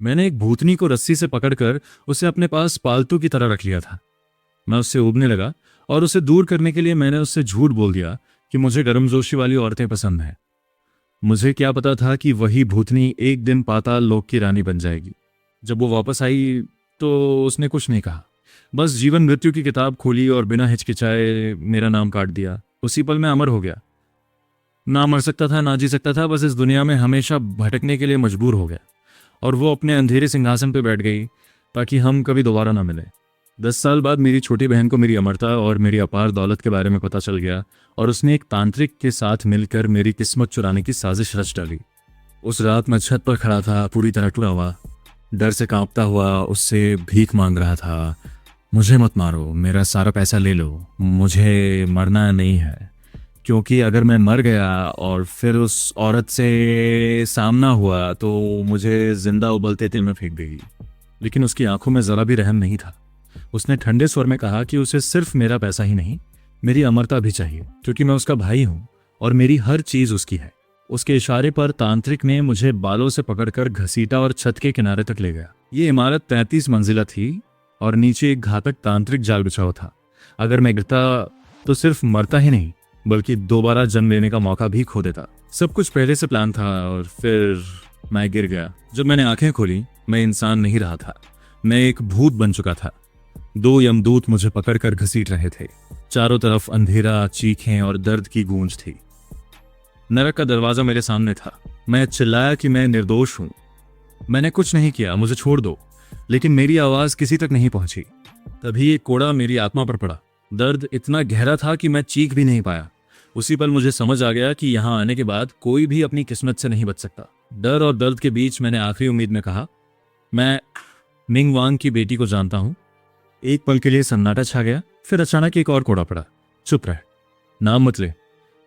मैंने एक भूतनी को रस्सी से पकड़कर उसे अपने पास पालतू की तरह रख लिया था। मैं उससे उबने लगा और उसे दूर करने के लिए मैंने उससे झूठ बोल दिया कि मुझे गर्मजोशी वाली औरतें पसंद हैं। मुझे क्या पता था कि वही भूतनी एक दिन पाताल लोक की रानी बन जाएगी। जब वो वापस आई तो उसने कुछ नहीं कहा, बस जीवन मृत्यु की किताब खोली और बिना हिचकिचाए मेरा नाम काट दिया। उसी पल मैं अमर हो गया। ना मर सकता था, ना जी सकता था, बस इस दुनिया में हमेशा भटकने के लिए मजबूर हो गया। और वो अपने अंधेरे सिंहासन पर बैठ गई ताकि हम कभी दोबारा ना मिले। 10 साल बाद मेरी छोटी बहन को मेरी अमरता और मेरी अपार दौलत के बारे में पता चल गया और उसने एक तांत्रिक के साथ मिलकर मेरी किस्मत चुराने की साजिश रच डाली। उस रात मैं छत पर खड़ा था, पूरी तरह टूटा हुआ, डर से कांपता हुआ उससे भीख मांग रहा था। मुझे मत मारो, मेरा सारा पैसा ले लो, मुझे मरना नहीं है। क्योंकि अगर मैं मर गया और फिर उस औरत से सामना हुआ तो मुझे जिंदा उबलते तेल में फेंक देगी। लेकिन उसकी आंखों में जरा भी रहम नहीं था। उसने ठंडे स्वर में कहा कि उसे सिर्फ मेरा पैसा ही नहीं, मेरी अमरता भी चाहिए, क्योंकि मैं उसका भाई हूं और मेरी हर चीज उसकी है। उसके इशारे पर तांत्रिक ने मुझे बालों से पकड़कर घसीटा और छत के किनारे तक ले गया। ये इमारत 33 मंजिला थी और नीचे एक घातक तांत्रिक जाल बिछा था। अगर मैं गिरता तो सिर्फ मरता ही नहीं बल्कि दोबारा जन्म लेने का मौका भी खो देता। सब कुछ पहले से प्लान था और फिर मैं गिर गया। जब मैंने आंखें खोली, मैं इंसान नहीं रहा था, मैं एक भूत बन चुका था। 2 यमदूत मुझे पकड़कर घसीट रहे थे। चारों तरफ अंधेरा, चीखें और दर्द की गूंज थी। नरक का दरवाजा मेरे सामने था। मैं चिल्लाया कि मैं निर्दोष हूं, मैंने कुछ नहीं किया, मुझे छोड़ दो। लेकिन मेरी आवाज किसी तक नहीं पहुंची। तभी एक कोड़ा मेरी आत्मा पर पड़ा। दर्द इतना गहरा था कि मैं चीख भी नहीं पाया। उसी पल मुझे समझ आ गया कि यहां आने के बाद कोई भी अपनी किस्मत से नहीं बच सकता। डर और दर्द के बीच मैंने आखिरी उम्मीद में कहा, मैं मिंग वांग की बेटी को जानता हूं। एक पल के लिए सन्नाटा छा गया, फिर अचानक एक और कोड़ा पड़ा। चुप रह, नाम मत ले।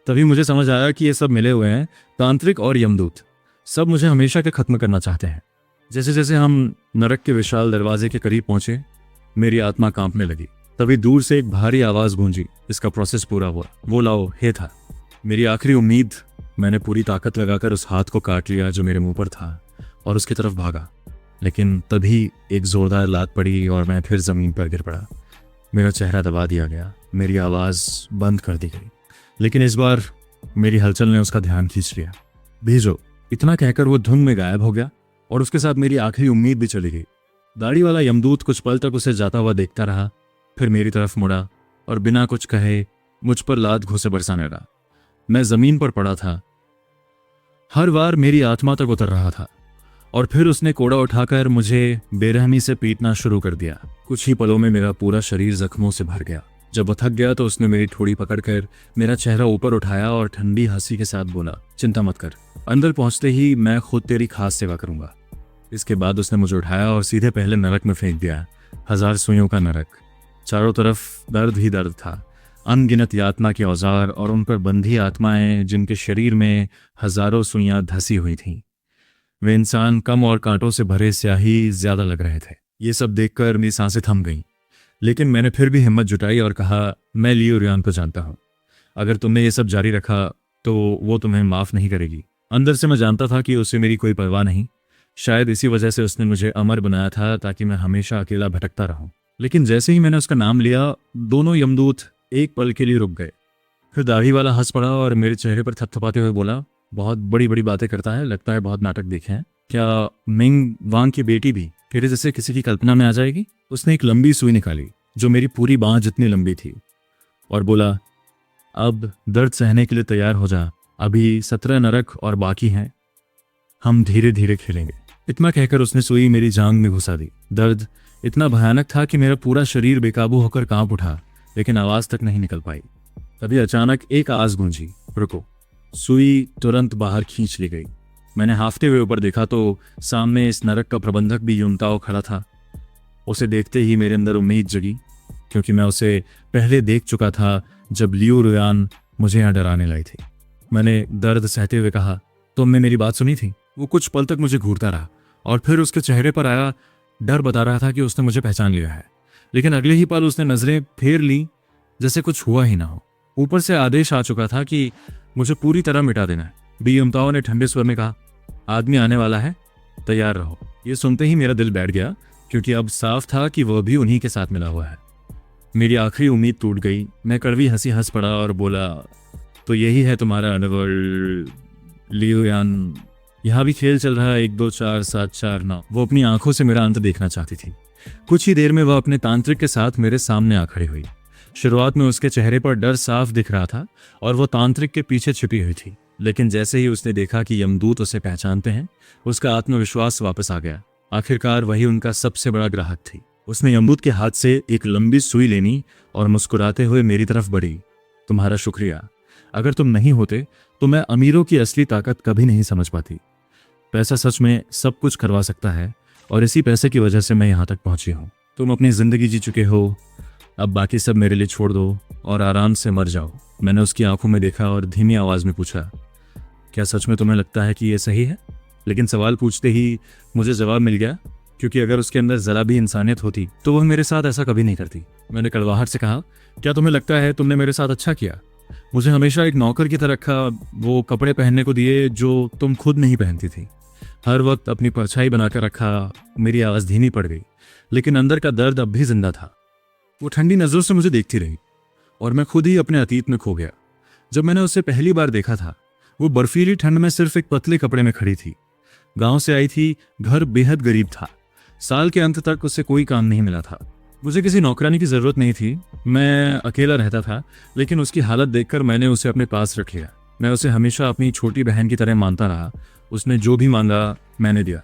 तभी मुझे समझ आया कि ये सब मिले हुए हैं, तांत्रिक और यमदूत। सब मुझे हमेशा के खत्म करना चाहते हैं। जैसे जैसे हम नरक के विशाल दरवाजे के करीब पहुंचे, मेरी आत्मा कांपने लगी। तभी दूर से एक भारी आवाज गूंजी, इसका प्रोसेस पूरा हुआ, वो लाओ हे था मेरी आखिरी उम्मीद। मैंने पूरी ताकत लगाकर उस हाथ को काट लिया जो मेरे मुंह पर था और उसकी तरफ भागा। लेकिन तभी एक जोरदार लात पड़ी और मैं फिर जमीन पर गिर पड़ा। मेरा चेहरा दबा दिया गया, मेरी आवाज बंद कर दी गई। लेकिन इस बार मेरी हलचल ने उसका ध्यान खींच लिया। भेजो, इतना कहकर वो धुंध में गायब हो गया और उसके साथ मेरी आखिरी उम्मीद भी चली गई। दाढ़ी वाला यमदूत कुछ पल तक उसे जाता हुआ देखता रहा, फिर मेरी तरफ मुड़ा और बिना कुछ कहे मुझ पर लात घूंसे बरसाने लगा। मैं जमीन पर पड़ा था, हर बार मेरी आत्मा तक उतर रहा था। और फिर उसने कोड़ा उठाकर मुझे बेरहमी से पीटना शुरू कर दिया। कुछ ही पलों में मेरा पूरा शरीर जख्मों से भर गया। जब वो थक गया तो उसने मेरी ठोड़ी पकड़कर मेरा चेहरा ऊपर उठाया और ठंडी हंसी के साथ बोला, चिंता मत कर, अंदर पहुंचते ही मैं खुद तेरी खास सेवा करूंगा। इसके बाद उसने मुझे उठाया और सीधे पहले नरक में फेंक दिया। 1000 सुइयों का नरक। चारों तरफ दर्द ही दर्द था, अनगिनत यातना के औजार और उन पर बंधी आत्माएं जिनके शरीर में हजारों सुइयां धसी हुई थीं। वे इंसान कम और कांटों से भरे स्याही ज्यादा लग रहे थे। ये सब देखकर मेरी सांसें थम गईं। लेकिन मैंने फिर भी हिम्मत जुटाई और कहा, मैं लियो रियान को जानता हूं। अगर तुमने ये सब जारी रखा तो वो तुम्हें माफ नहीं करेगी। अंदर से मैं जानता था कि उसे मेरी कोई परवाह नहीं। शायद इसी वजह से उसने मुझे अमर बनाया था, ताकि मैं हमेशा अकेला भटकता रहूं। लेकिन जैसे ही मैंने उसका नाम लिया, दोनों यमदूत एक पल के लिए रुक गए। फिर दाढ़ी वाला हंस पड़ा और मेरे चेहरे पर थपथपाते हुए बोला, बहुत बड़ी बड़ी बातें करता है, लगता है बहुत नाटक देखे हैं। क्या मिंग वांग की बेटी भी तेरे जैसे किसी की कल्पना में आ जाएगी? उसने एक लंबी सुई निकाली जो मेरी पूरी बांह जितनी लंबी थी और बोला, अब दर्द सहने के लिए तैयार हो जा, अभी 17 नरक और बाकी हैं, हम धीरे धीरे खेलेंगे। इतना कहकर उसने सुई मेरी जांग में घुसा दी। दर्द इतना भयानक था कि मेरा पूरा शरीर बेकाबू होकर कांप उठा, लेकिन आवाज तक नहीं निकल पाई। तभी अचानक एक आवाज गूंजी, रुको। सुई तुरंत बाहर खींच ली गई। मैंने हाफते हुए ऊपर देखा तो सामने इस नरक का प्रबंधक भी युनताओ खड़ा था। उसे देखते ही मेरे अंदर उम्मीद जगी, क्योंकि मैं उसे पहले देख चुका था जब लियो रियान मुझे यहाँ डराने लाई थी। मैंने दर्द सहते हुए कहा, तुमने मेरी बात सुनी थी? वो कुछ पल तक मुझे घूरता रहा और फिर उसके चेहरे पर आया डर बता रहा था कि उसने मुझे पहचान लिया है। लेकिन अगले ही पल उसने नजरें फेर ली जैसे कुछ हुआ ही ना हो। ऊपर से आदेश आ चुका था कि मुझे पूरी तरह मिटा देना है। बी युनताओ ने ठंडे स्वर में कहा, आदमी आने वाला है, तैयार रहो। ये सुनते ही मेरा दिल बैठ गया, क्योंकि अब साफ था कि वह भी उन्हीं के साथ मिला हुआ है। मेरी आखिरी उम्मीद टूट गई। मैं कड़वी हंसी हंस पड़ा और बोला, तो यही है तुम्हारा अंडरवर्ल्ड लियो यान। यहाँ भी खेल चल रहा है, 1 2 4 7 4 9। वो अपनी आंखों से मेरा अंत देखना चाहती थी। कुछ ही देर में वह अपने तांत्रिक के साथ मेरे सामने आ खड़ी हुई। शुरुआत में उसके चेहरे पर डर साफ दिख रहा था और वो तांत्रिक के पीछे छिपी हुई थी, लेकिन जैसे ही उसने देखा कि यमदूत उसे पहचानते हैं, उसका आत्मविश्वास वापस आ गया। आखिरकार वही उनका सबसे बड़ा ग्राहक थी। उसने यमदूत के हाथ से एक लंबी सुई लेनी और मुस्कुराते हुए मेरी तरफ बढ़ी। तुम्हारा शुक्रिया। अगर तुम नहीं होते तो मैं अमीरों की असली ताकत कभी नहीं समझ पाती। पैसा सच में सब कुछ करवा सकता है और इसी पैसे की वजह से मैं यहाँ तक पहुंची हूँ। तुम अपनी जिंदगी जी चुके हो, अब बाकी सब मेरे लिए छोड़ दो और आराम से मर जाओ। मैंने उसकी आंखों में देखा और धीमी आवाज में पूछा, क्या सच में तुम्हें लगता है कि ये सही है? लेकिन सवाल पूछते ही मुझे जवाब मिल गया, क्योंकि अगर उसके अंदर जरा भी इंसानियत होती तो वह मेरे साथ ऐसा कभी नहीं करती। मैंने कड़वाहट से कहा, क्या तुम्हें लगता है तुमने मेरे साथ अच्छा किया? मुझे हमेशा एक नौकर की तरह रखा, वो कपड़े पहनने को दिए जो तुम खुद नहीं पहनती थी, हर वक्त अपनी परछाई बनाकर रखा। मेरी आवाज़ धीमी पड़ गई, लेकिन अंदर का दर्द अब भी जिंदा था। वो ठंडी नजरों से मुझे देखती रही और मैं खुद ही अपने अतीत में खो गया। जब मैंने उसे पहली बार देखा था, वो बर्फीली ठंड में सिर्फ एक पतले कपड़े में खड़ी थी। गांव से आई थी, घर बेहद गरीब था, साल के अंत तक उसे कोई काम नहीं मिला था। मुझे किसी नौकरानी की जरूरत नहीं थी, मैं अकेला रहता था, लेकिन उसकी हालत देखकर मैंने उसे अपने पास रख लिया। मैं उसे हमेशा अपनी छोटी बहन की तरह मानता रहा। उसने जो भी मांगा मैंने दिया।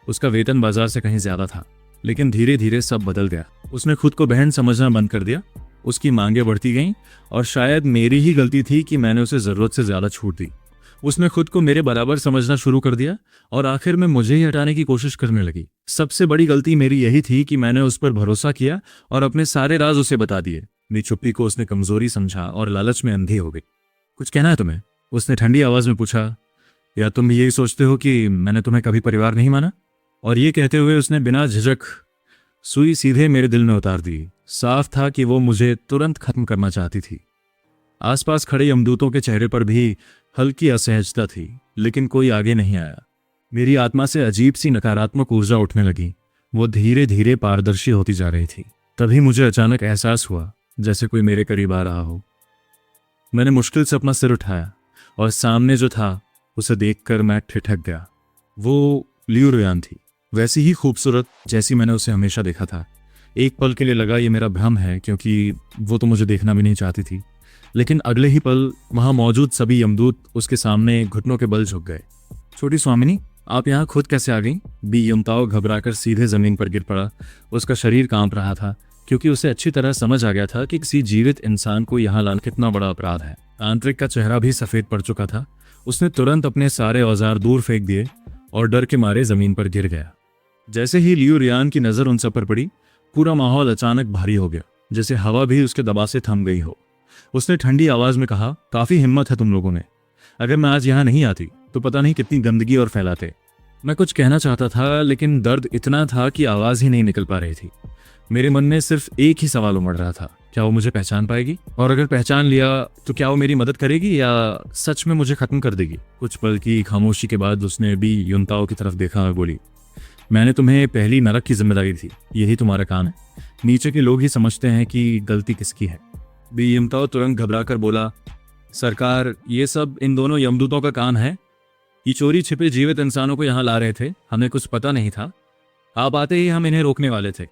उसका वेतन बाजार से कहीं ज्यादा था, लेकिन धीरे धीरे सब बदल गया। उसने खुद को बहन समझना बंद कर दिया। उसकी मांगें बढ़ती गईं और शायद मेरी ही गलती थी कि मैंने उसे जरूरत से ज्यादा छूट दी। उसने खुद को मेरे बराबर समझना शुरू कर दिया और आखिर में मुझे ही हटाने की कोशिश करने लगी। सबसे बड़ी गलती मेरी यही थी कि मैंने उस पर भरोसा किया और अपने सारे राज उसे बता दिए। मेरी चुप्पी को उसने कमजोरी समझा और लालच में अंधी हो गई। कुछ कहना है तुम्हें? उसने ठंडी आवाज में पूछा, या तुम यही सोचते हो कि मैंने तुम्हें कभी परिवार नहीं माना? और ये कहते हुए उसने बिना झिझक सुई सीधे मेरे दिल में उतार दी। साफ था कि वो मुझे तुरंत खत्म करना चाहती थी। आसपास खड़े यमदूतों के चेहरे पर भी हल्की असहजता थी, लेकिन कोई आगे नहीं आया। मेरी आत्मा से अजीब सी नकारात्मक ऊर्जा उठने लगी। वो धीरे धीरे पारदर्शी होती जा रही थी। तभी मुझे अचानक एहसास हुआ जैसे कोई मेरे करीब आ रहा हो। मैंने मुश्किल से अपना सिर उठाया और सामने जो था उसे देखकर मैं ठिठक गया। वो लियो रुयान थी, वैसी ही खूबसूरत जैसी मैंने उसे हमेशा देखा था। एक पल के लिए लगा ये मेरा भ्रम है, क्योंकि वो तो मुझे देखना भी नहीं चाहती थी, लेकिन अगले ही पल वहां मौजूद सभी यमदूत उसके सामने घुटनों के बल झुक गए। छोटी स्वामिनी, आप यहाँ खुद कैसे आ गई? बी यमताओ घबराकर सीधे जमीन पर गिर पड़ा। उसका शरीर कांप रहा था, क्योंकि उसे अच्छी तरह समझ आ गया था कि किसी जीवित इंसान को यहाँ लाना कितना बड़ा अपराध है। तांत्रिक का चेहरा भी सफेद पड़ चुका था। उसने तुरंत अपने सारे औजार दूर फेंक दिए और डर के मारे जमीन पर गिर गया। जैसे ही लियो रियान की नजर उन सब पर पड़ी, पूरा माहौल अचानक भारी हो गया, जैसे हवा भी उसके दबाव से थम गई हो। उसने ठंडी आवाज में कहा, काफी हिम्मत है तुम लोगों ने। अगर मैं आज यहाँ नहीं आती तो पता नहीं कितनी गंदगी और फैलाते। मैं कुछ कहना चाहता था, लेकिन दर्द इतना था कि आवाज ही नहीं निकल पा रही थी। मेरे मन में सिर्फ एक ही सवाल उमड़ रहा था, क्या वो मुझे पहचान पाएगी? और अगर पहचान लिया तो क्या वो मेरी मदद करेगी या सच में मुझे खत्म कर देगी? कुछ पल की खामोशी के बाद उसने भी युनताओ की तरफ देखा और बोली, मैंने तुम्हें पहली नरक की जिम्मेदारी दी, यही तुम्हारा काम है। नीचे के लोग ही समझते हैं कि गलती किसकी है। बी युनताओ तुरंत घबरा कर बोला, सरकार, ये सब इन दोनों यमदूतों का काम है। ये चोरी छिपे जीवित इंसानों को यहाँ ला रहे थे, हमें कुछ पता नहीं था। आप आते ही हम इन्हें रोकने वाले थे,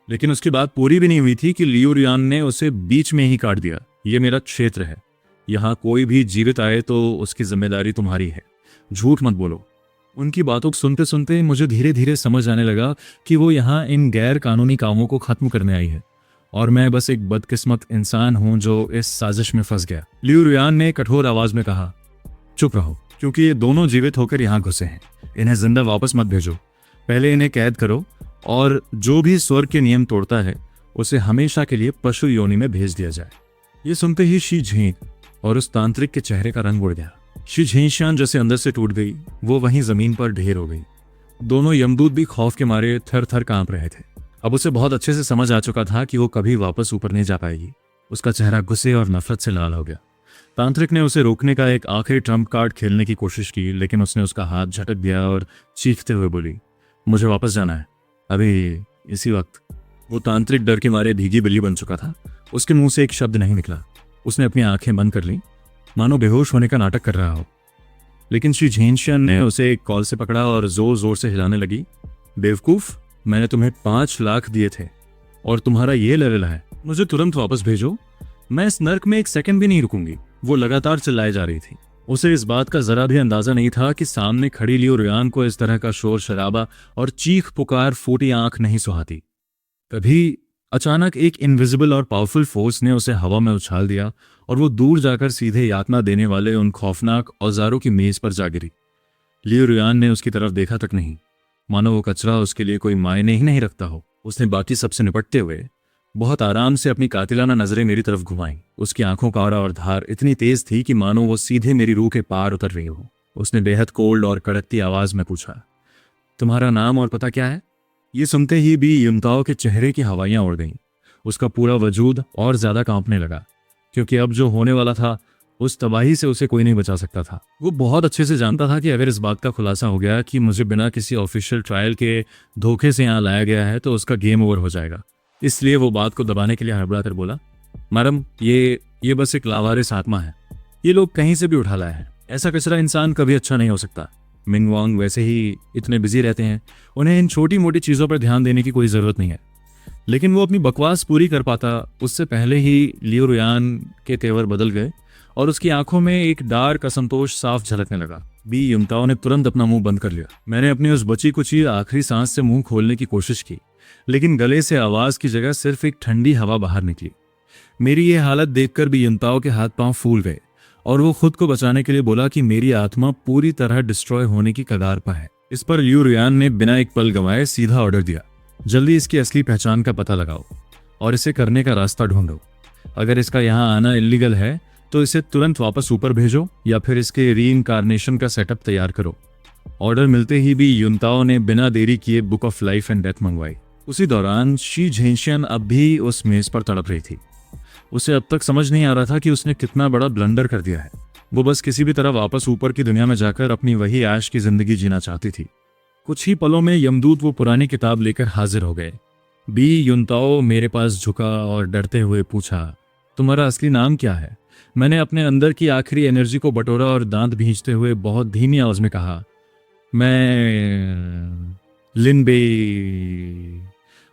लेकिन उसकी बात पूरी भी नहीं हुई थी कि लियो रियान ने उसे बीच में ही काट दिया। ये मेरा क्षेत्र है, यहाँ कोई भी जीवित आए तो उसकी जिम्मेदारी तुम्हारी है, झूठ मत बोलो। उनकी बातों को सुनते सुनते मुझे धीरे धीरे समझ आने लगा कि वो यहाँ इन गैर कानूनी कामों को खत्म करने आई है और मैं बस एक बदकिस्मत इंसान हूँ जो इस साजिश में फंस गया। लियो रियान ने कठोर आवाज में कहा, चुप रहो, क्योंकि ये दोनों जीवित होकर यहाँ घुसे हैं। इन्हें जिंदा वापस मत भेजो, पहले इन्हें कैद करो और जो भी स्वर्ग के नियम तोड़ता है उसे हमेशा के लिए पशु योनि में भेज दिया जाए। ये सुनते ही शी झेंग और उस तांत्रिक के चेहरे का रंग उड़ गया। शी झेंशान जैसे अंदर से टूट गई, वो वहीं जमीन पर ढेर हो गई। दोनों यमदूत भी खौफ के मारे थर थर कांप रहे थे। अब उसे बहुत अच्छे से समझ आ चुका था कि वो कभी वापस ऊपर नहीं जा पाएगी। उसका चेहरा गुस्से और नफरत से लाल हो गया। तांत्रिक ने उसे रोकने का एक आखिरी ट्रम्प कार्ड खेलने की कोशिश की, लेकिन उसने उसका हाथ झटक दिया और चीखते हुए बोली, मुझे वापस जाना है अभी इसी वक्त। वो तांत्रिक डर के मारे भीगी बिल्ली बन चुका था। उसके मुंह से एक शब्द नहीं निकला। उसने अपनी आंखें बंद कर ली, मानो बेहोश होने का नाटक कर रहा हो। लेकिन श्री झेंशियन ने उसे एक कॉल से पकड़ा और जोर जोर से हिलाने लगी। बेवकूफ, मैंने तुम्हें 5 लाख दिए थे और तुम्हारा ये लेवल है। मुझे तुरंत वापस भेजो, मैं इस नर्क में एक सेकंड भी नहीं रुकूंगी। वो लगातार चिल्लाए जा रही थी। उसे इस बात का जरा भी अंदाजा नहीं था कि सामने खड़ी लियो रुयान को इस तरह का शोर शराबा और चीख पुकार फूटी आंख नहीं सुहाती। तभी अचानक एक इनविजिबल और पावरफुल फोर्स ने उसे हवा में उछाल दिया और वो दूर जाकर सीधे यातना देने वाले उन खौफनाक औजारों की मेज पर जा गिरी। लियो रुयान ने उसकी तरफ देखा तक नहीं, मानो वो कचरा उसके लिए कोई मायने ही नहीं रखता हो। उसने बाकी सबसे निपटते हुए बहुत आराम से अपनी कातिलाना नजरें मेरी तरफ घुमाई। उसकी आंखों का और धार इतनी तेज थी कि मानो वो सीधे मेरी रूह के पार उतर रही हो। उसने बेहद कोल्ड और कड़कती आवाज में पूछा, तुम्हारा नाम और पता क्या है? ये सुनते ही भी युनताओ के चेहरे की हवाइयां उड़ गईं। उसका पूरा वजूद और ज्यादा कांपने लगा, क्योंकि अब जो होने वाला था उस तबाही से उसे कोई नहीं बचा सकता था। वो बहुत अच्छे से जानता था कि अगर इस बात का खुलासा हो गया कि मुझे बिना किसी ऑफिशियल ट्रायल के धोखे से यहाँ लाया गया है तो उसका गेम ओवर हो जाएगा। इसलिए वो बात को दबाने के लिए हड़बड़ा कर बोला, मैडम, ये बस एक लावारिस आत्मा है। ये लोग कहीं से भी उठा लाए हैं। ऐसा कचरा इंसान कभी अच्छा नहीं हो सकता। मिंग वांग वैसे ही इतने बिजी रहते हैं, उन्हें इन छोटी मोटी चीज़ों पर ध्यान देने की कोई ज़रूरत नहीं है। लेकिन वो अपनी बकवास पूरी कर पाता उससे पहले ही लियो रुयान के तेवर बदल गए और उसकी आंखों में एक डार्क असंतोष साफ झलकने लगा। बी युमताओ ने तुरंत अपना मुंह बंद कर लिया। मैंने अपनी उस बची कुची आखिरी सांस से मुंह खोलने की कोशिश की, लेकिन गले से आवाज की जगह सिर्फ एक ठंडी हवा बाहर निकली। मेरी ये हालत देखकर भी युमताओ के हाथ पांव फूल गए और वो खुद को बचाने के लिए बोला कि मेरी आत्मा पूरी तरह डिस्ट्रॉय होने की कगार पर है। इस पर लियो रुयान ने बिना एक पल गंवाए सीधा ऑर्डर दिया, जल्दी इसकी असली पहचान का पता लगाओ और इसे करने का रास्ता ढूंढो। अगर इसका यहाँ आना इलीगल है तो इसे तुरंत वापस ऊपर भेजो या फिर इसके रीइंकार्नेशन का सेटअप तैयार करो। ऑर्डर मिलते ही भी युनताओ ने बिना देरी किए book of life and death मंगवाई। उसी दौरान शी झेंशियन अब भी उस मेज पर तड़प रही थी। उसे अब तक समझ नहीं आ रहा था कि उसने कितना बड़ा ब्लंडर कर दिया है। वो बस किसी भी तरह वापस ऊपर की दुनिया में जाकर अपनी वही ऐश की जिंदगी जीना चाहती थी। कुछ ही पलों में यमदूत वो पुरानी किताब लेकर हाजिर हो गए। बी युनताओ मेरे पास झुका और डरते हुए पूछा, तुम्हारा असली नाम क्या है? मैंने अपने अंदर की आखिरी एनर्जी को बटोरा और दांत भींचते हुए बहुत धीमी आवाज में कहा, मैं लिनबे।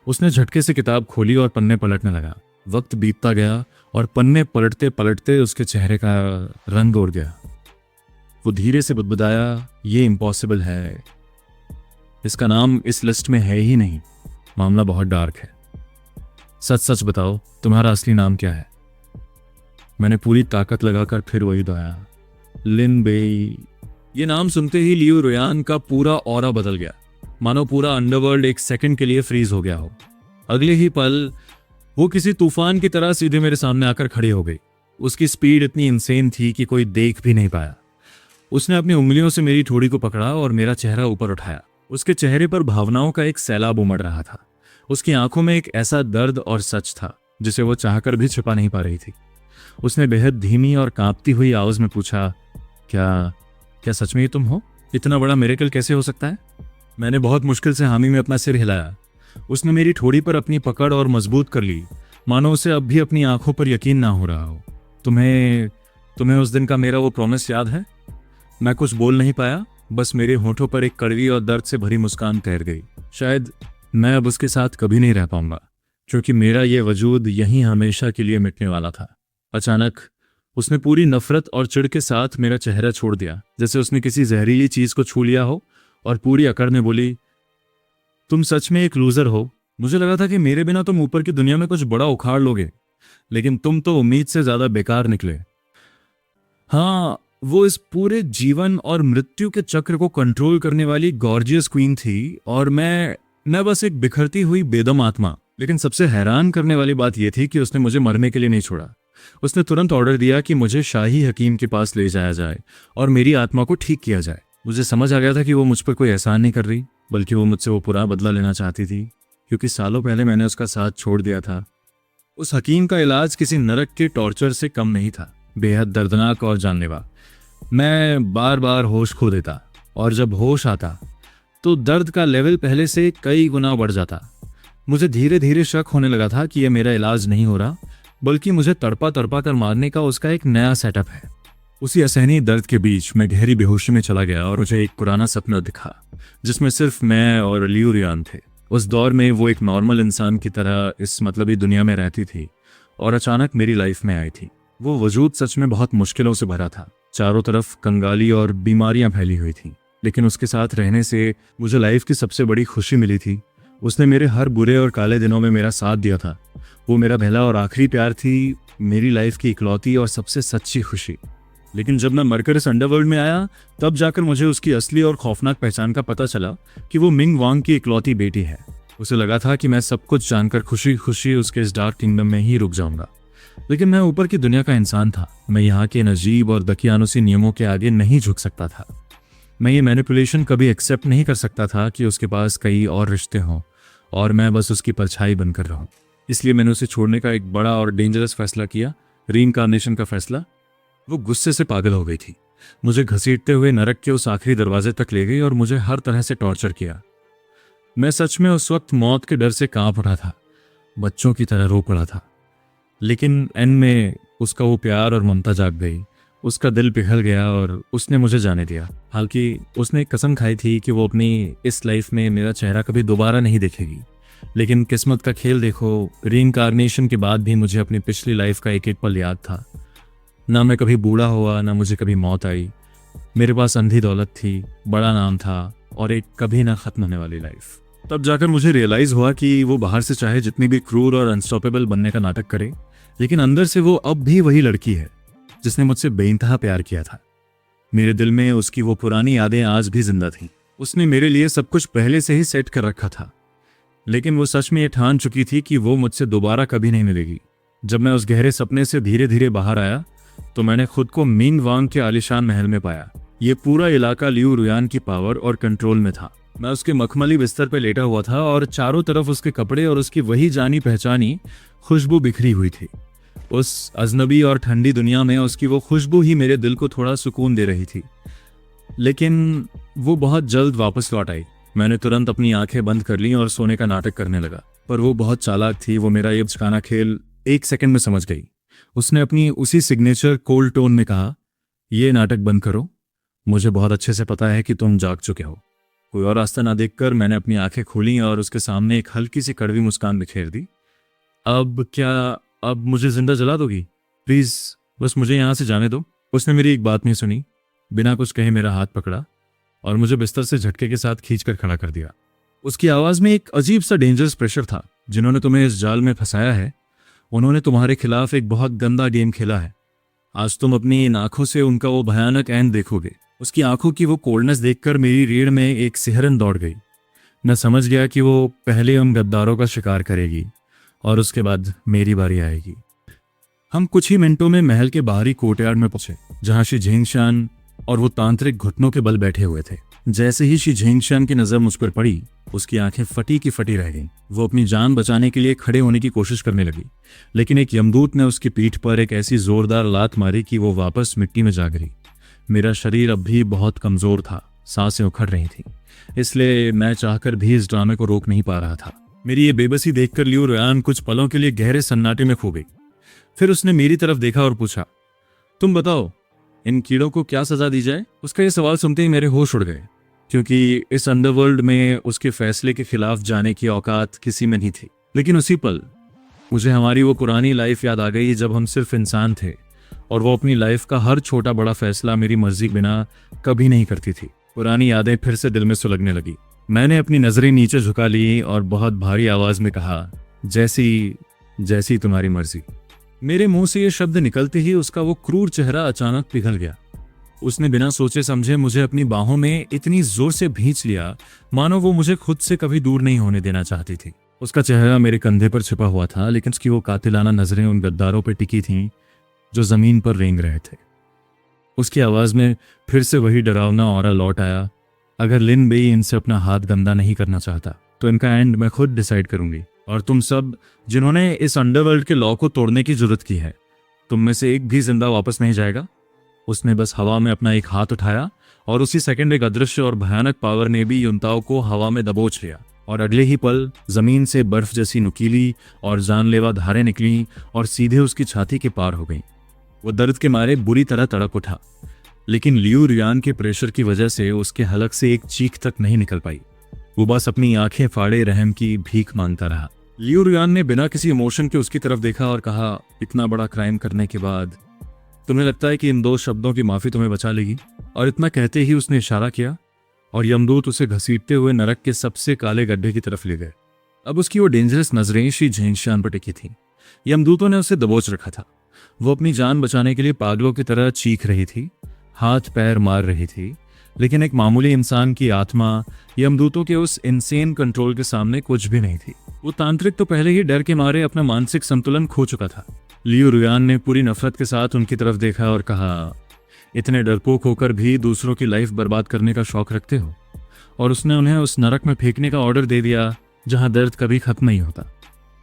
उसने झटके से किताब खोली और पन्ने पलटने लगा। वक्त बीतता गया और पन्ने पलटते पलटते उसके चेहरे का रंग उड़ गया। वो धीरे से बुदबुदाया, ये इम्पॉसिबल है। इसका नाम इस लिस्ट में है ही नहीं। मामला बहुत डार्क है। सच सच बताओ, तुम्हारा असली नाम क्या है? मैंने पूरी ताकत लगाकर फिर वही दोहराया, लिन बेई। ये नाम सुनते ही लियो रुयान का पूरा ऑरा बदल गया, मानो पूरा अंडरवर्ल्ड एक सेकंड के लिए फ्रीज हो गया हो। अगले ही पल वो किसी तूफान की तरह सीधे मेरे सामने आकर खड़ी हो गई। उसकी स्पीड इतनी इंसेन थी कि कोई देख भी नहीं पाया। उसने अपनी उंगलियों से मेरी ठोड़ी को पकड़ा और मेरा चेहरा ऊपर उठाया। उसके चेहरे पर भावनाओं का एक सैलाब उमड़ रहा था। उसकी आंखों में एक ऐसा दर्द और सच था जिसे वो चाहकर भी छिपा नहीं पा रही थी। उसने बेहद धीमी और कांपती हुई आवाज में पूछा, क्या सच में ही तुम हो? इतना बड़ा मिरेकल कैसे हो सकता है? मैंने बहुत मुश्किल से हामी में अपना सिर हिलाया। उसने मेरी ठोड़ी पर अपनी पकड़ और मजबूत कर ली, मानो उसे अब भी अपनी आंखों पर यकीन ना हो रहा हो। तुम्हें उस दिन का मेरा वो प्रॉमिस याद है? मैं कुछ बोल नहीं पाया, बस मेरे होठों पर एक कड़वी और दर्द से भरी मुस्कान तैर गई। शायद मैं अब उसके साथ कभी नहीं रह पाऊंगा, क्योंकि मेरा ये वजूद यहीं हमेशा के लिए मिटने वाला था। अचानक उसने पूरी नफरत और चिढ़ के साथ मेरा चेहरा छोड़ दिया, जैसे उसने किसी जहरीली चीज को छू लिया हो, और पूरी अकड़ में बोली, तुम सच में एक लूजर हो। मुझे लगा था कि मेरे बिना तुम ऊपर की दुनिया में कुछ बड़ा उखाड़ लोगे, लेकिन तुम तो उम्मीद से ज्यादा बेकार निकले। हाँ, वो इस पूरे जीवन और मृत्यु के चक्र को कंट्रोल करने वाली गॉर्जियस क्वीन थी, और मैं बस एक बिखरती हुई बेदम आत्मा। लेकिन सबसे हैरान करने वाली बात यह थी कि उसने मुझे मरने के लिए नहीं छोड़ा। उसने तुरंत ऑर्डर दिया कि मुझे शाही हकीम के पास ले जाया जाए और मेरी आत्मा को ठीक किया जाए। मुझे समझ आ गया था कि वो मुझ पर कोई एहसान नहीं कर रही, बल्कि वो मुझसे वो पूरा बदला लेना चाहती थी, क्योंकि सालों पहले मैंने उसका साथ छोड़ दिया था। उस हकीम का इलाज किसी नरक के टॉर्चर से कम नहीं था, बेहद दर्दनाक और जानलेवा। मैं बार बार होश खो देता, और जब होश आता तो दर्द का लेवल पहले से कई गुना बढ़ जाता। मुझे धीरे धीरे शक होने लगा था कि यह मेरा इलाज नहीं हो रहा, बल्कि मुझे तड़पा तड़पा कर मारने का उसका एक नया सेटअप है। उसी असहनीय दर्द के बीच मैं गहरी बेहोशी में चला गया और मुझे एक पुराना सपना दिखा जिसमें सिर्फ मैं और लियू रियान थे। उस दौर में वो एक नॉर्मल इंसान की तरह इस मतलबी दुनिया में रहती थी और अचानक मेरी लाइफ में आई थी। वो वजूद सच में बहुत मुश्किलों से भरा था। चारों तरफ कंगाली और बीमारियां फैली हुई थी, लेकिन उसके साथ रहने से मुझे लाइफ की सबसे बड़ी खुशी मिली थी। उसने मेरे हर बुरे और काले दिनों में मेरा साथ दिया था। वो मेरा पहला और आखिरी प्यार थी, मेरी लाइफ की इकलौती और सबसे सच्ची खुशी। लेकिन जब मैं मरकर इस अंडरवर्ल्ड में आया, तब जाकर मुझे उसकी असली और खौफनाक पहचान का पता चला कि वो मिंग वांग की इकलौती बेटी है। उसे लगा था कि मैं सब कुछ जानकर खुशी खुशी उसके इस डार्क किंगडम में ही रुक जाऊंगा, लेकिन मैं ऊपर की दुनिया का इंसान था। मैं यहाँ के नजीब और दकियानुसी नियमों के आगे नहीं झुक सकता था। मैं ये मैनिपुलेशन कभी एक्सेप्ट नहीं कर सकता था कि उसके पास कई और रिश्ते हों और मैं बस उसकी परछाई बनकर रहूं। इसलिए मैंने उसे छोड़ने का एक बड़ा और डेंजरस फैसला किया, रीइंकार्नेशन का फैसला। वो गुस्से से पागल हो गई थी, मुझे घसीटते हुए नरक के उस आखिरी दरवाजे तक ले गई और मुझे हर तरह से टॉर्चर किया। मैं सच में उस वक्त मौत के डर से कांप रहा था, बच्चों की तरह रो पड़ा था। लेकिन एंड में उसका वो प्यार और ममता जाग गई। उसका दिल पिघल गया और उसने मुझे जाने दिया। हालांकि उसने एक कसम खाई थी कि वो अपनी इस लाइफ में मेरा चेहरा कभी दोबारा नहीं देखेगी। लेकिन किस्मत का खेल देखो, रीइंकार्नेशन के बाद भी मुझे अपनी पिछली लाइफ का एक एक पल याद था। ना मैं कभी बूढ़ा हुआ, ना मुझे कभी मौत आई। मेरे पास अंधी दौलत थी, बड़ा नाम था और एक कभी ना खत्म होने वाली लाइफ। तब जाकर मुझे रियलाइज हुआ कि वो बाहर से चाहे जितनी भी क्रूर और अनस्टॉपेबल बनने का नाटक करे, लेकिन अंदर से वो अब भी वही लड़की है जिसने मुझसे बेइंतहा प्यार किया था। मेरे दिल में उसकी वो पुरानी यादें आज भी जिंदा थीं। उसने मेरे लिए सब कुछ पहले से ही सेट कर रखा था, लेकिन वो सच में ये ठान चुकी थी कि वो मुझसे दोबारा कभी नहीं मिलेगी। जब मैं उस गहरे सपने से धीरे धीरे बाहर आया तो मैंने खुद को मिंग वांग के आलीशान महल में पाया। ये पूरा इलाका लियू रियान की पावर और कंट्रोल में था। मैं उसके मखमली बिस्तर पर लेटा हुआ था और चारों तरफ उसके कपड़े और उसकी वही जानी पहचानी खुशबू बिखरी हुई थी। उस अजनबी और ठंडी दुनिया में उसकी वो खुशबू ही मेरे दिल को थोड़ा सुकून दे रही थी। लेकिन वो बहुत जल्द वापस लौट आई। मैंने तुरंत अपनी आंखें बंद कर ली और सोने का नाटक करने लगा, पर वो बहुत चालाक थी। वो मेरा ये बचकाना खेल एक सेकंड में समझ गई। उसने अपनी उसी सिग्नेचर कोल्ड टोन में कहा, ये नाटक बंद करो, मुझे बहुत अच्छे से पता है कि तुम जाग चुके हो। कोई और रास्ता ना देखकर मैंने अपनी आंखें खोली और उसके सामने एक हल्की सी कड़वी मुस्कान बिखेर दी। अब मुझे जिंदा जला दोगी? प्लीज बस मुझे यहाँ से जाने दो। उसने मेरी एक बात नहीं सुनी, बिना कुछ कहे मेरा हाथ पकड़ा और मुझे बिस्तर से झटके के साथ खींचकर खड़ा कर दिया। उसकी आवाज में एक अजीब सा डेंजरस प्रेशर था। जिन्होंने तुम्हें इस जाल में फंसाया है, उन्होंने तुम्हारे खिलाफ एक बहुत गंदा गेम खेला है। आज तुम अपनी इन आंखों से उनका वो भयानक एंड देखोगे। उसकी आंखों की वो कोल्डनेस देखकर मेरी रीढ़ में एक सिहरन दौड़ गई। मैं समझ गया कि वो पहले उन गद्दारों का शिकार करेगी और उसके बाद मेरी बारी आएगी। हम कुछ ही मिनटों में महल के बाहरी कोर्टयार्ड में पहुंचे, जहां शी झिंगशान और वो तांत्रिक घुटनों के बल बैठे हुए थे। जैसे ही शी झिंगशान की नजर मुझ पर पड़ी, उसकी आंखें फटी की फटी रह गईं। वो अपनी जान बचाने के लिए खड़े होने की कोशिश करने लगी, लेकिन एक यमदूत ने उसकी पीठ पर एक ऐसी जोरदार लात मारी कि वो वापस मिट्टी में जा गिरी। मेरा शरीर अब भी बहुत कमजोर था, सांसें उखड़ रही थी, इसलिए मैं चाहकर भी इस ड्रामे को रोक नहीं पा रहा था। मेरी ये बेबसी देखकर लियू रियान कुछ पलों के लिए गहरे सन्नाटे में खो गई। फिर उसने मेरी तरफ देखा और पूछा, तुम बताओ, इन कीड़ों को क्या सजा दी जाए? उसका ये सवाल सुनते ही मेरे होश उड़ गए, क्योंकि इस अंडरवर्ल्ड में उसके फैसले के खिलाफ जाने की औकात किसी में नहीं थी। लेकिन उसी पल मुझे हमारी वो पुरानी लाइफ याद आ गई, जब हम सिर्फ इंसान थे और वो अपनी लाइफ का हर छोटा बड़ा फैसला मेरी मर्जी बिना कभी नहीं करती थी। पुरानी यादें फिर से दिल में सुलगने लगी। मैंने अपनी नजरें नीचे झुका ली और बहुत भारी आवाज में कहा, जैसी तुम्हारी मर्जी। मेरे मुंह से ये शब्द निकलते ही उसका वो क्रूर चेहरा अचानक पिघल गया। उसने बिना सोचे समझे मुझे अपनी बाहों में इतनी जोर से भींच लिया, मानो वो मुझे खुद से कभी दूर नहीं होने देना चाहती थी। उसका चेहरा मेरे कंधे पर छिपा हुआ था, लेकिन उसकी वो कातिलाना नजरें उन गद्दारों पर टिकी थीं जो जमीन पर रेंग रहे थे। उसकी आवाज में फिर से वही डरावना ऑरा लौट आया, अगर लिन बेई इनसे अपना हाथ गंदा नहीं करना चाहता तो इनका एंड मैं खुद डिसाइड करूंगी। और तुम सब जिन्होंने इस अंडरवर्ल्ड के लॉ को तोड़ने की जरूरत की है, तुम में से एक भी जिंदा वापस नहीं जाएगा। उसने बस हवा में अपना एक हाथ उठाया और उसी सेकंड एक अदृश्य और भयानक पावर ने भी युनताओ को हवा में दबोच लिया और अगले ही पल जमीन से बर्फ जैसी नुकीली और जानलेवा धारें निकली और सीधे उसकी छाती के पार हो गईं। वो दर्द के मारे बुरी तरह तड़प उठा, लेकिन लियू रियान के प्रेशर की वजह से उसके हलक से एक चीख तक नहीं निकल पाई। वो बस अपनी आंखें फाड़े रहम की भीख मांगता रहा। लियू रियान ने बिना किसी इमोशन के उसकी तरफ देखा और कहा, इतना बड़ा क्राइम करने के बाद तुम्हें लगता है कि इन 2 शब्दों की माफी तुम्हें बचा लेगी? और इतना कहते ही उसने इशारा किया और यमदूत उसे घसीटते हुए नरक के सबसे काले गड्ढे की तरफ ले गए। अब उसकी वो डेंजरस नजरें श्री झेंगशान पर टिकी थी। यमदूतों ने उसे दबोच रखा था। वो अपनी जान बचाने के लिए पागलों की तरह चीख रही थी, हाथ पैर मार रही थी, लेकिन एक मामूली इंसान की आत्मा यमदूतों के उस इनसेन कंट्रोल के सामने कुछ भी नहीं थी। वो तांत्रिक तो पहले ही डर के मारे अपना मानसिक संतुलन खो चुका था। लियू रियान ने पूरी नफरत के साथ उनकी तरफ देखा और कहा, इतने डरपोक होकर भी दूसरों की लाइफ बर्बाद करने का शौक रखते हो? और उसने उन्हें उस नरक में फेंकने का ऑर्डर दे दिया जहां दर्द कभी खत्म नहीं होता।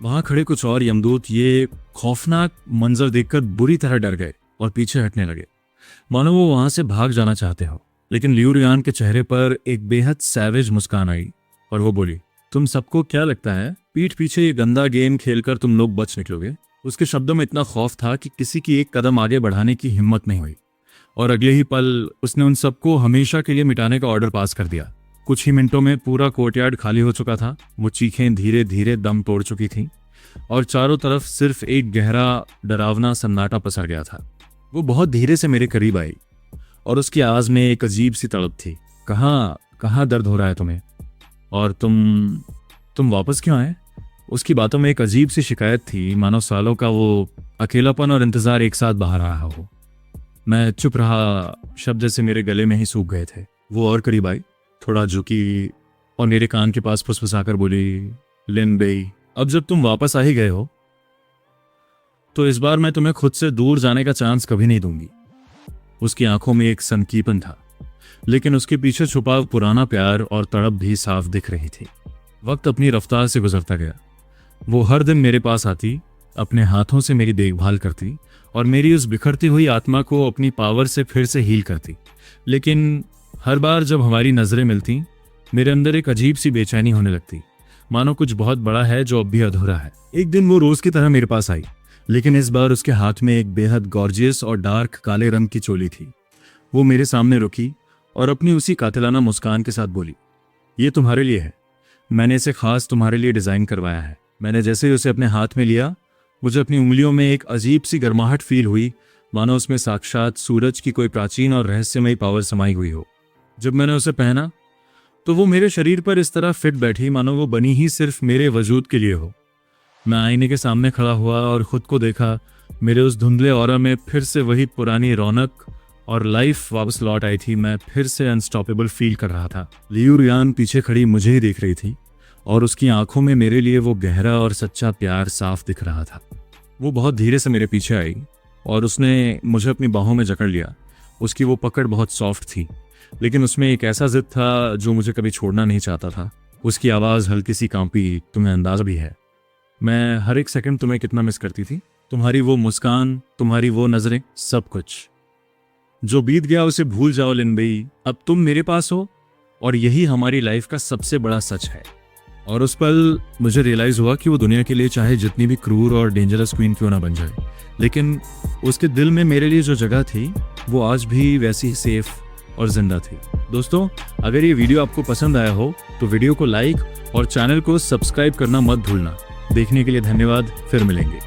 वहां खड़े कुछ और यमदूत ये खौफनाक मंजर देखकर बुरी तरह डर गए और पीछे हटने लगे, मानो वो वहां से भाग जाना चाहते हो। लेकिन लियू रियान के चेहरे पर एक बेहद सैवेज मुस्कान आई और वो बोली, तुम सबको क्या लगता है पीठ पीछे ये गंदा गेम खेलकर तुम लोग बच निकलोगे? उसके शब्दों में इतना खौफ था कि किसी की एक कदम आगे बढ़ाने की हिम्मत नहीं हुई और अगले ही पल उसने उन सबको हमेशा के लिए मिटाने का ऑर्डर पास कर दिया। कुछ ही मिनटों में पूरा कोर्टयार्ड खाली हो चुका था। वो चीखें धीरे धीरे दम तोड़ चुकी थीं और चारों तरफ सिर्फ एक गहरा डरावना सन्नाटा पसर गया था। वो बहुत धीरे से मेरे करीब आई और उसकी आवाज में एक अजीब सी तड़प थी। कहाँ दर्द हो रहा है तुम्हें? और तुम वापस क्यों आए? उसकी बातों में एक अजीब सी शिकायत थी, मानो सालों का वो अकेलापन और इंतजार एक साथ बाहर रहा हो। मैं चुप रहा, शब्द जैसे मेरे गले में ही सूख गए थे। वो और करीब आई, थोड़ा झुकी और मेरे कान के पास फुसफुसाकर बोली, लिन बेई, अब जब तुम वापस आ ही गए हो तो इस बार मैं तुम्हें खुद से दूर जाने का चांस कभी नहीं दूंगी। उसकी आंखों में एक सनकीपन था, लेकिन उसके पीछे छुपा पुराना प्यार और तड़प भी साफ दिख रही थी। वक्त अपनी रफ्तार से गुजरता गया। वो हर दिन मेरे पास आती, अपने हाथों से मेरी देखभाल करती और मेरी उस बिखरती हुई आत्मा को अपनी पावर से फिर से हील करती। लेकिन हर बार जब हमारी नजरें मिलती, मेरे अंदर एक अजीब सी बेचैनी होने लगती, मानो कुछ बहुत बड़ा है जो अब भी अधूरा है। एक दिन वो रोज की तरह मेरे पास आई, लेकिन इस बार उसके हाथ में एक बेहद गॉर्जियस और डार्क काले रंग की चोली थी। वो मेरे सामने रुकी और अपनी उसी कातिलाना मुस्कान के साथ बोली, ये तुम्हारे लिए है, मैंने इसे खास तुम्हारे लिए डिजाइन करवाया है। मैंने जैसे ही उसे अपने हाथ में लिया, मुझे अपनी उंगलियों में एक अजीब सी गर्माहट फील हुई, मानो उसमें साक्षात सूरज की कोई प्राचीन और रहस्यमयी पावर समाई हुई हो। जब मैंने उसे पहना तो वो मेरे शरीर पर इस तरह फिट बैठी मानो वो बनी ही सिर्फ मेरे वजूद के लिए हो। मैं आईने के सामने खड़ा हुआ और खुद को देखा। मेरे उस धुंधले ऑरा में फिर से वही पुरानी रौनक और लाइफ वापस लौट आई थी। मैं फिर से अनस्टॉपेबल फील कर रहा था। लियू रियान पीछे खड़ी मुझे ही देख रही थी और उसकी आंखों में मेरे लिए वो गहरा और सच्चा प्यार साफ दिख रहा था। वो बहुत धीरे से मेरे पीछे आई और उसने मुझे अपनी बाहों में जकड़ लिया। उसकी वो पकड़ बहुत सॉफ्ट थी, लेकिन उसमें एक ऐसा जिद था जो मुझे कभी छोड़ना नहीं चाहता था। उसकी आवाज़ हल्की सी कांपी, तुम्हें अंदाजा भी है मैं हर एक सेकंड तुम्हें कितना मिस करती थी। तुम्हारी वो मुस्कान, तुम्हारी वो नजरें, सब कुछ। जो बीत गया उसे भूल जाओ लिन बेई, अब तुम मेरे पास हो और यही हमारी लाइफ का सबसे बड़ा सच है। और उस पल मुझे रियलाइज हुआ कि वो दुनिया के लिए चाहे जितनी भी क्रूर और डेंजरस क्वीन क्यों ना बन जाए, लेकिन उसके दिल में मेरे लिए जो जगह थी वो आज भी वैसी ही सेफ और जिंदा थी। दोस्तों, अगर ये वीडियो आपको पसंद आया हो तो वीडियो को लाइक और चैनल को सब्सक्राइब करना मत भूलना। देखने के लिए धन्यवाद। फिर मिलेंगे।